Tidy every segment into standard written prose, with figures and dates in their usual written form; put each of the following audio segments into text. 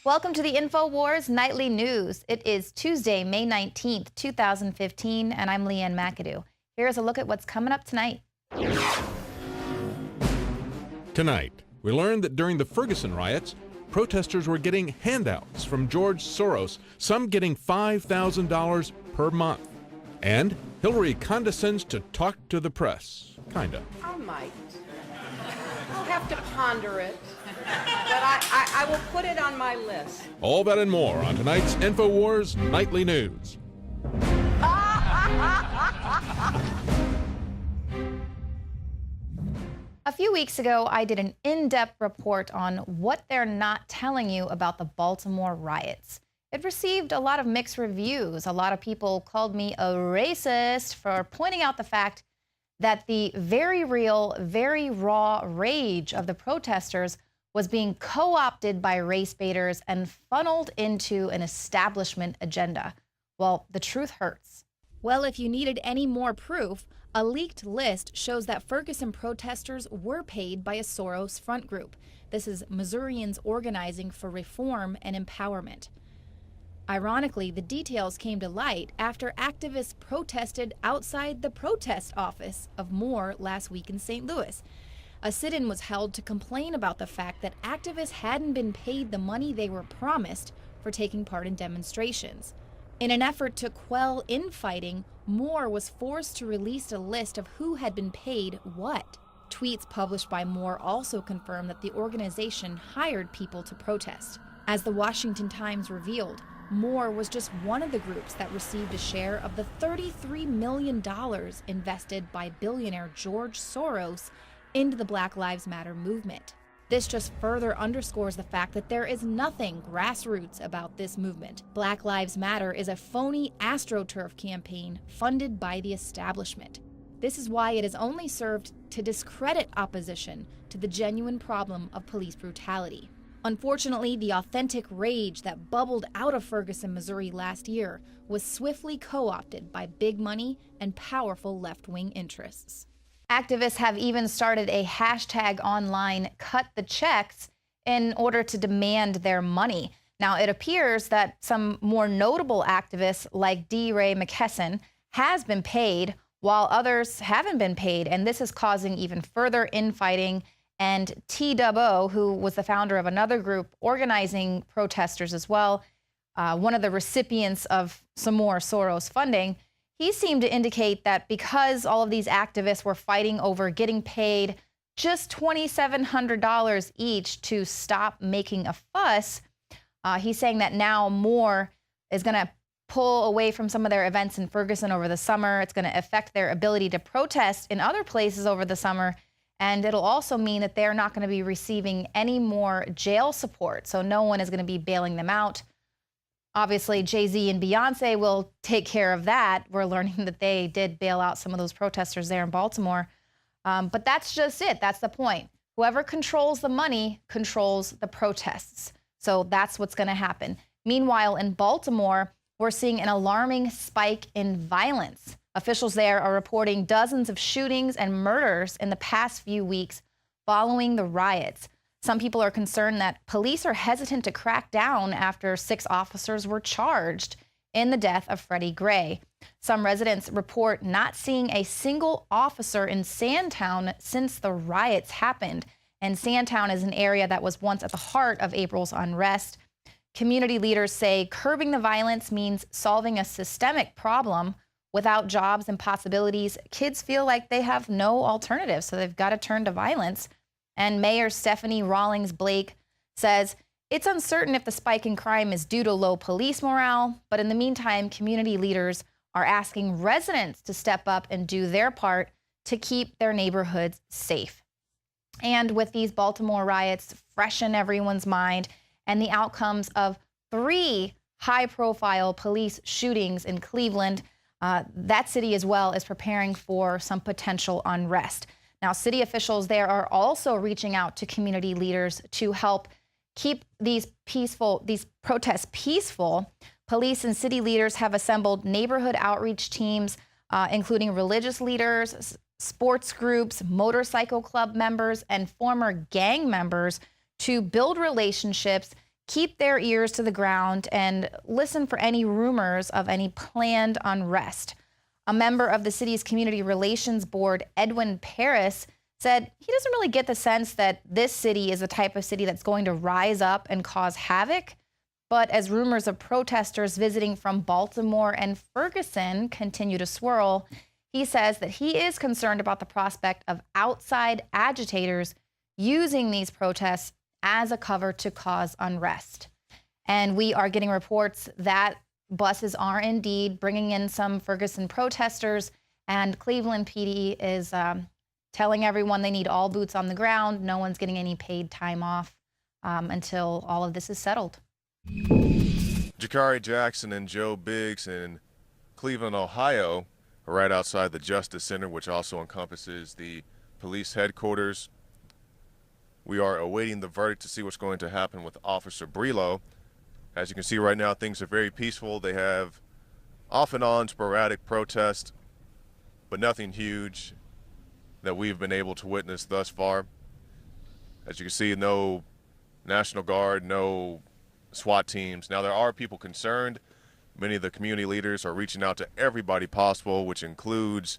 Welcome to the INFOWARS Nightly News. It is Tuesday, May 19th, 2015, and I'm Leanne McAdoo. Here's a look at what's coming up tonight. Tonight, we learned that during the Ferguson riots, protesters were getting handouts from George Soros, some getting $5,000 per month. And Hillary condescends to talk to the press. Kinda. I might. I'll have to ponder it, but I will put it on my list. All that and more on tonight's INFOWARS Nightly News. A few weeks ago, I did an in-depth report on what they're not telling you about the Baltimore riots. It received a lot of mixed reviews. A lot of people called me a racist for pointing out the fact that the very real, very raw rage of the protesters was being co-opted by race baiters and funneled into an establishment agenda. Well, the truth hurts. Well, if you needed any more proof, a leaked list shows that Ferguson protesters were paid by a Soros front group. This is Missourians Organizing for Reform and Empowerment. Ironically, the details came to light after activists protested outside the protest office of Moore last week in St. Louis. A sit-in was held to complain about the fact that activists hadn't been paid the money they were promised for taking part in demonstrations. In an effort to quell infighting, Moore was forced to release a list of who had been paid what. Tweets published by Moore also confirmed that the organization hired people to protest. As the Washington Times revealed, Moore was just one of the groups that received a share of the $33 million invested by billionaire George Soros into the Black Lives Matter movement. This just further underscores the fact that there is nothing grassroots about this movement. Black Lives Matter is a phony AstroTurf campaign funded by the establishment. This is why it has only served to discredit opposition to the genuine problem of police brutality. Unfortunately, the authentic rage that bubbled out of Ferguson, Missouri last year was swiftly co-opted by big money and powerful left-wing interests. Activists have even started a hashtag online, cut the checks, in order to demand their money. Now, it appears that some more notable activists like D. Ray McKesson has been paid while others haven't been paid, and this is causing even further infighting. And T-Dubbo, who was the founder of another group organizing protesters as well, one of the recipients of some more Soros funding, he seemed to indicate that because all of these activists were fighting over getting paid just $2,700 each to stop making a fuss, he's saying that now Moore is going to pull away from some of their events in Ferguson over the summer. It's going to affect their ability to protest in other places over the summer. And it'll also mean that they're not going to be receiving any more jail support. So no one is going to be bailing them out. Obviously, Jay-Z and Beyonce will take care of that. We're learning that they did bail out some of those protesters there in Baltimore. But that's just it. That's the point. Whoever controls the money controls the protests. So that's what's going to happen. Meanwhile, in Baltimore, we're seeing an alarming spike in violence. Officials there are reporting dozens of shootings and murders in the past few weeks following the riots. Some people are concerned that police are hesitant to crack down after 6 officers were charged in the death of Freddie Gray. Some residents report not seeing a single officer in Sandtown since the riots happened. And Sandtown is an area that was once at the heart of April's unrest. Community leaders say curbing the violence means solving a systemic problem. Without jobs and possibilities, kids feel like they have no alternative, so they've got to turn to violence. And Mayor Stephanie Rawlings Blake says it's uncertain if the spike in crime is due to low police morale, but in the meantime, community leaders are asking residents to step up and do their part to keep their neighborhoods safe. And with these Baltimore riots fresh in everyone's mind and the outcomes of 3 high-profile police shootings in Cleveland, that city as well is preparing for some potential unrest. Now, city officials there are also reaching out to community leaders to help keep these protests peaceful. Police and city leaders have assembled neighborhood outreach teams, including religious leaders, sports groups, motorcycle club members, and former gang members to build relationships, keep their ears to the ground and listen for any rumors of any planned unrest. A member of the city's Community Relations Board, Edwin Paris, said he doesn't really get the sense that this city is the type of city that's going to rise up and cause havoc. But as rumors of protesters visiting from Baltimore and Ferguson continue to swirl, he says that he is concerned about the prospect of outside agitators using these protests as a cover to cause unrest. And we are getting reports that buses are indeed bringing in some Ferguson protesters, and Cleveland PD is telling everyone they need all boots on the ground. No one's getting any paid time off until all of this is settled. Jakari Jackson and Joe Biggs in Cleveland, Ohio, are right outside the Justice Center, which also encompasses the police headquarters. We are awaiting the verdict to see what's going to happen with Officer Brelo. As you can see right now, things are very peaceful. They have off and on sporadic protests, but nothing huge that we've been able to witness thus far. As you can see, no National Guard, no SWAT teams. Now, there are people concerned. Many of the community leaders are reaching out to everybody possible, which includes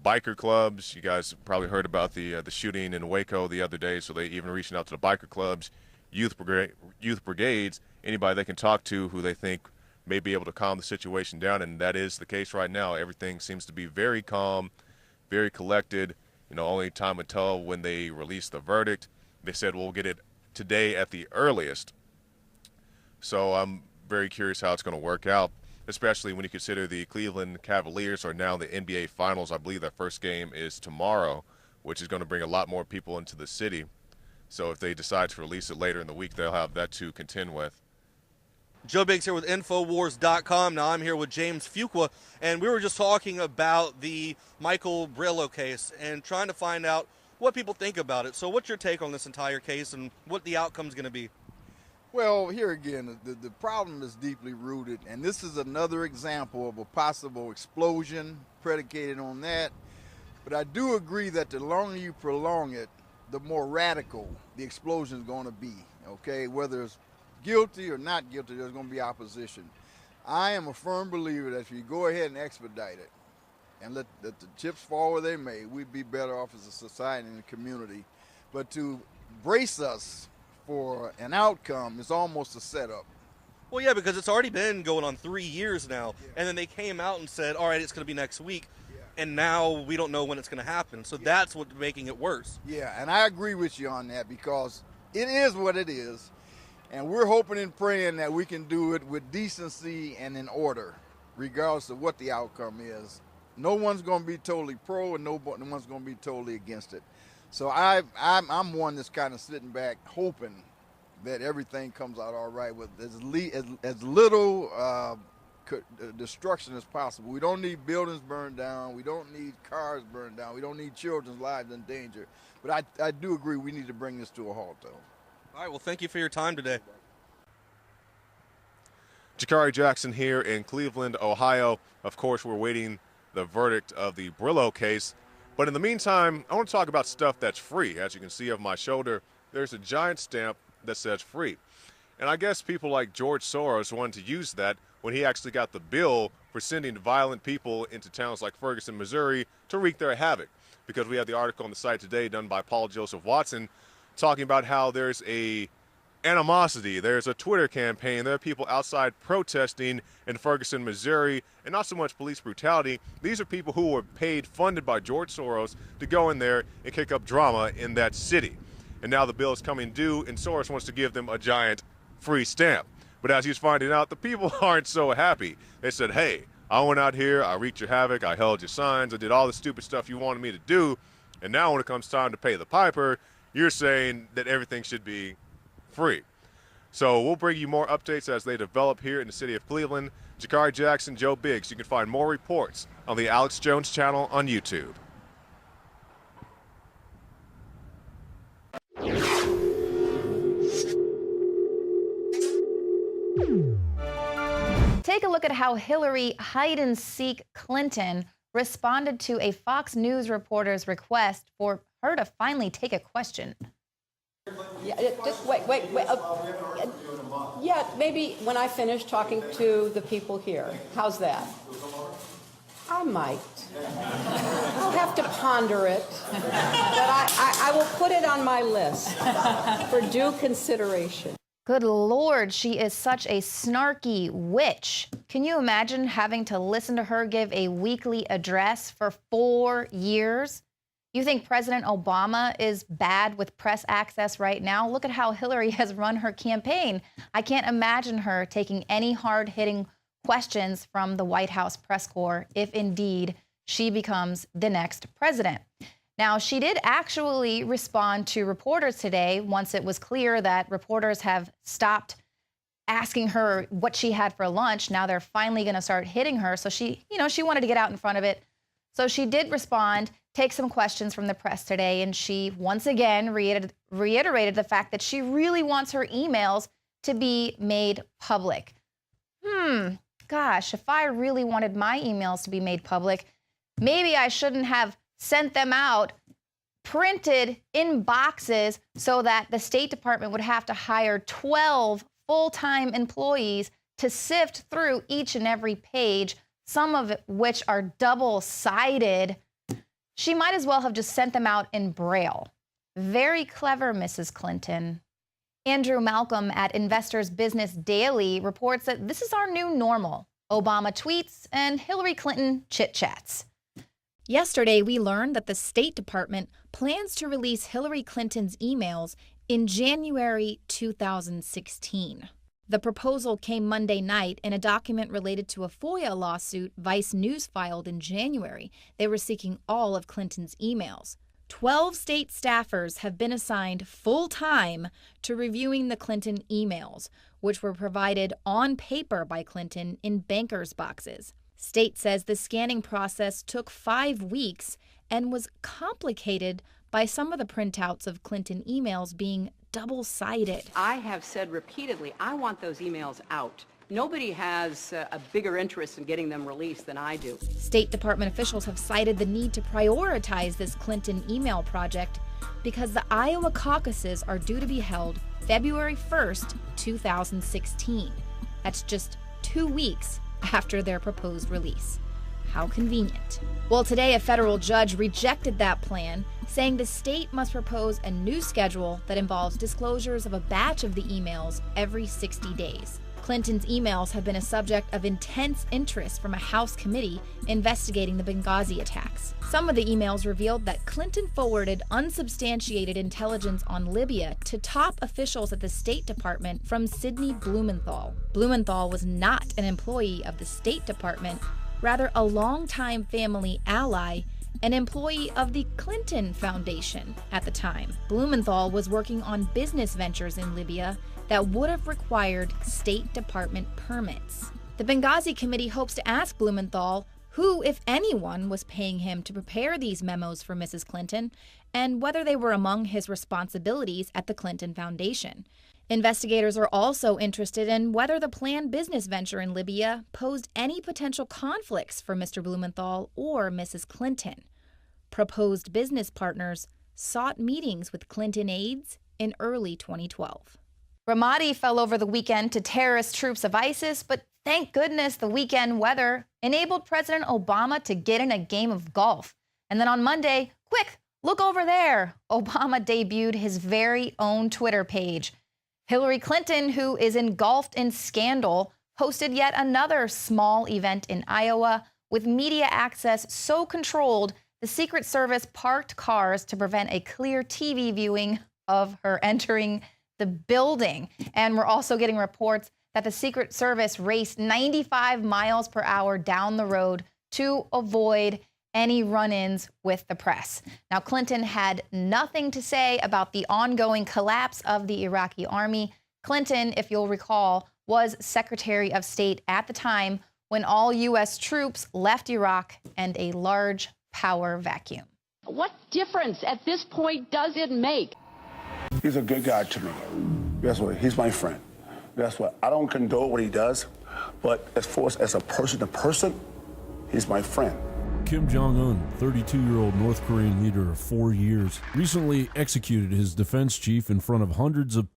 biker clubs. You guys probably heard about the shooting in Waco the other day, so they even reaching out to the biker clubs, youth brigades, anybody they can talk to who they think may be able to calm the situation down, and that is the case right now. Everything seems to be very calm, very collected. Only time will tell when they release the verdict. They said we'll get it today at the earliest. So I'm very curious how it's going to work out, especially when you consider the Cleveland Cavaliers are now in the NBA Finals. I believe their first game is tomorrow, which is going to bring a lot more people into the city. So if they decide to release it later in the week, they'll have that to contend with. Joe Biggs here with INFOWARS.com. Now I'm here with James Fuqua, and we were just talking about the Michael Brillo case and trying to find out what people think about it. So what's your take on this entire case and what the outcome's going to be? Well, here again, the problem is deeply rooted, and this is another example of a possible explosion predicated on that. But I do agree that the longer you prolong it, the more radical the explosion is going to be, okay? Whether it's guilty or not guilty, there's going to be opposition. I am a firm believer that if you go ahead and expedite it and let the chips fall where they may, we'd be better off as a society and a community. But to brace us for an outcome is almost a setup. Well, yeah, because it's already been going on 3 years now, and then they came out and said, all right, it's going to be next week, and now we don't know when it's going to happen. So that's what's making it worse. Yeah, and I agree with you on that because it is what it is, and we're hoping and praying that we can do it with decency and in order, regardless of what the outcome is. No one's going to be totally pro, and no one's going to be totally against it. So I'm one that's kind of sitting back hoping that everything comes out all right with as little destruction as possible. We don't need buildings burned down. We don't need cars burned down. We don't need children's lives in danger. But I do agree we need to bring this to a halt, though. All right, well, thank you for your time today. Jakari Jackson here in Cleveland, Ohio. Of course, we're waiting the verdict of the Brillo case. But in the meantime, I want to talk about stuff that's free. As you can see on my shoulder, there's a giant stamp that says free. And I guess people like George Soros wanted to use that when he actually got the bill for sending violent people into towns like Ferguson, Missouri to wreak their havoc. Because we have the article on the site today done by Paul Joseph Watson talking about how there's a animosity, there's a Twitter campaign, there are people outside protesting in Ferguson, Missouri, and not so much police brutality. These are people who were paid, funded by George Soros to go in there and kick up drama in that city. And now the bill is coming due, and Soros wants to give them a giant free stamp. But as he's finding out, the people aren't so happy. They said, hey, I went out here, I wreaked your havoc, I held your signs, I did all the stupid stuff you wanted me to do, and now when it comes time to pay the piper, you're saying that everything should be free. So we'll bring you more updates as they develop here in the city of Cleveland. Jakari Jackson, Joe Biggs. You can find more reports on the Alex Jones channel on YouTube. Take a look at how Hillary hide-and-seek Clinton responded to a Fox News reporter's request for her to finally take a question. Yeah, just wait. Yeah, maybe when I finish talking to the people here. How's that? I might. I'll have to ponder it, but I will put it on my list for due consideration. Good Lord, she is such a snarky witch. Can you imagine having to listen to her give a weekly address for 4 years? You think President Obama is bad with press access right now? Look at how Hillary has run her campaign. I can't imagine her taking any hard-hitting questions from the White House press corps if indeed she becomes the next president. Now, she did actually respond to reporters today once it was clear that reporters have stopped asking her what she had for lunch. Now they're finally going to start hitting her. So she wanted to get out in front of it. So she did respond, take some questions from the press today, and she once again reiterated the fact that she really wants her emails to be made public. Gosh, if I really wanted my emails to be made public, maybe I shouldn't have sent them out printed in boxes so that the State Department would have to hire 12 full-time employees to sift through each and every page, some of which are double-sided. She might as well have just sent them out in Braille. Very clever, Mrs. Clinton. Andrew Malcolm at Investors Business Daily reports that this is our new normal. Obama tweets and Hillary Clinton chit-chats. Yesterday, we learned that the State Department plans to release Hillary Clinton's emails in January 2016. The proposal came Monday night in a document related to a FOIA lawsuit Vice News filed in January. They were seeking all of Clinton's emails. 12 state staffers have been assigned full-time to reviewing the Clinton emails, which were provided on paper by Clinton in bankers' boxes. State says the scanning process took 5 weeks and was complicated by some of the printouts of Clinton emails being double-sided. I have said repeatedly, I want those emails out. Nobody has a bigger interest in getting them released than I do. State Department officials have cited the need to prioritize this Clinton email project because the Iowa caucuses are due to be held February 1st, 2016. That's just 2 weeks after their proposed release. How convenient. Well, today a federal judge rejected that plan, saying the state must propose a new schedule that involves disclosures of a batch of the emails every 60 days. Clinton's emails have been a subject of intense interest from a House committee investigating the Benghazi attacks. Some of the emails revealed that Clinton forwarded unsubstantiated intelligence on Libya to top officials at the State Department from Sidney Blumenthal. Blumenthal was not an employee of the State Department, rather a longtime family ally, an employee of the Clinton Foundation at the time. Blumenthal was working on business ventures in Libya that would have required State Department permits. The Benghazi committee hopes to ask Blumenthal who, if anyone, was paying him to prepare these memos for Mrs. Clinton, and whether they were among his responsibilities at the Clinton Foundation. Investigators are also interested in whether the planned business venture in Libya posed any potential conflicts for Mr. Blumenthal or Mrs. Clinton. Proposed business partners sought meetings with Clinton aides in early 2012. Ramadi fell over the weekend to terrorist troops of ISIS, but thank goodness the weekend weather enabled President Obama to get in a game of golf. And then on Monday, quick, look over there. Obama debuted his very own Twitter page. Hillary Clinton, who is engulfed in scandal, hosted yet another small event in Iowa with media access so controlled the Secret Service parked cars to prevent a clear TV viewing of her entering the building. And we're also getting reports that the Secret Service raced 95 miles per hour down the road to avoid any run-ins with the press. Now, Clinton had nothing to say about the ongoing collapse of the Iraqi army. Clinton, if you'll recall, was Secretary of State at the time when all U.S. troops left Iraq and a large power vacuum. What difference at this point does it make? He's a good guy to me. Guess what? He's my friend. Guess what? I don't condone what he does, but as far as a person to person, he's my friend. Kim Jong-un, 32-year-old North Korean leader of 4 years, recently executed his defense chief in front of hundreds of